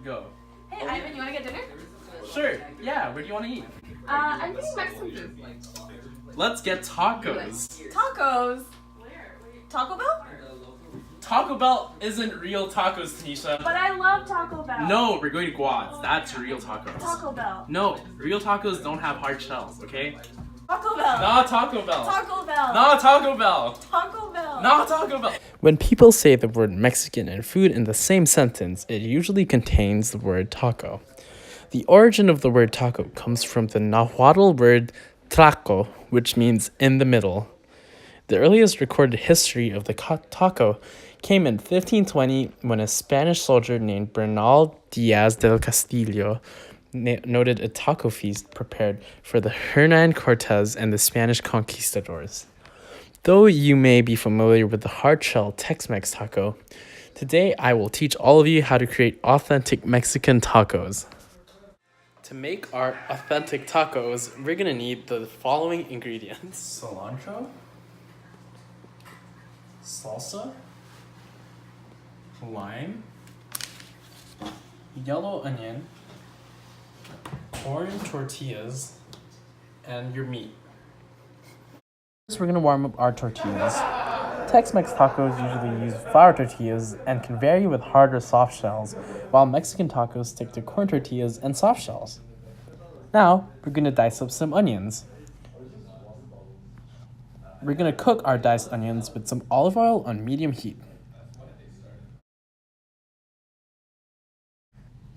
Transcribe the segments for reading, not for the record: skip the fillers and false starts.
Go. Hey, Ivan, you want to get dinner? Sure. Yeah. Where do you want to eat? I'm getting Mexican food. Let's get tacos. Tacos. Taco Bell? Taco Bell isn't real tacos, Tanisha. But I love Taco Bell. No, we're going to Guad's. That's real tacos. Taco Bell. No, real tacos don't have hard shells, okay? Taco Bell. Not Taco Bell. Taco Bell. Not Taco Bell. Taco Bell. Not Taco Bell. When people say the word Mexican and food in the same sentence, it usually contains the word taco. The origin of the word taco comes from the Nahuatl word tlaco, which means in the middle. The earliest recorded history of the taco came in 1520 when a Spanish soldier named Bernal Diaz del Castillo noted a taco feast prepared for the Hernan Cortez and the Spanish conquistadors. Though you may be familiar with the hard-shell Tex-Mex taco, today I will teach all of you how to create authentic Mexican tacos. To make our authentic tacos, we're gonna need the following ingredients: cilantro, salsa, lime, yellow onion, corn tortillas, and your meat. First, we're gonna warm up our tortillas. Tex-Mex tacos usually use flour tortillas and can vary with hard or soft shells, while Mexican tacos stick to corn tortillas and soft shells. Now, we're gonna dice up some onions. We're gonna cook our diced onions with some olive oil on medium heat.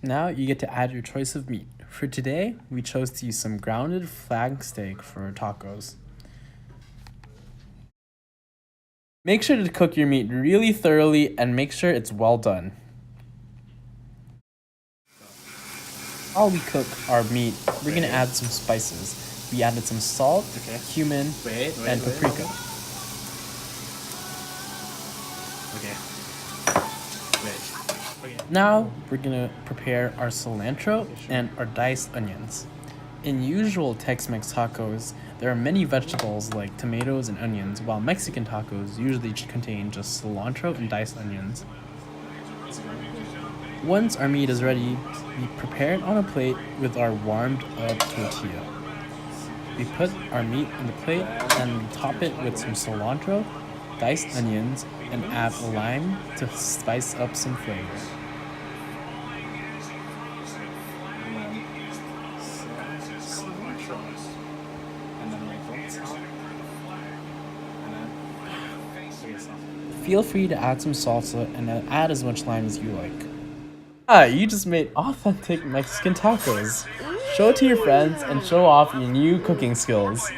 Now you get to add your choice of meat. For today, we chose to use some grounded flank steak for our tacos. Make sure to cook your meat really thoroughly and make sure it's well done. While we cook our meat, we're gonna add some spices. We added some salt, cumin, and paprika. Now we're gonna prepare our cilantro and our diced onions. In usual Tex-Mex tacos, there are many vegetables like tomatoes and onions, while Mexican tacos usually contain just cilantro and diced onions. Once our meat is ready, we prepare it on a plate with our warmed up tortilla. We put our meat on the plate and we top it with some cilantro, diced onions, and add a lime to spice up some flavor. Feel free to add some salsa and add as much lime as you like. You just made authentic Mexican tacos. Show it to your friends and show off your new cooking skills.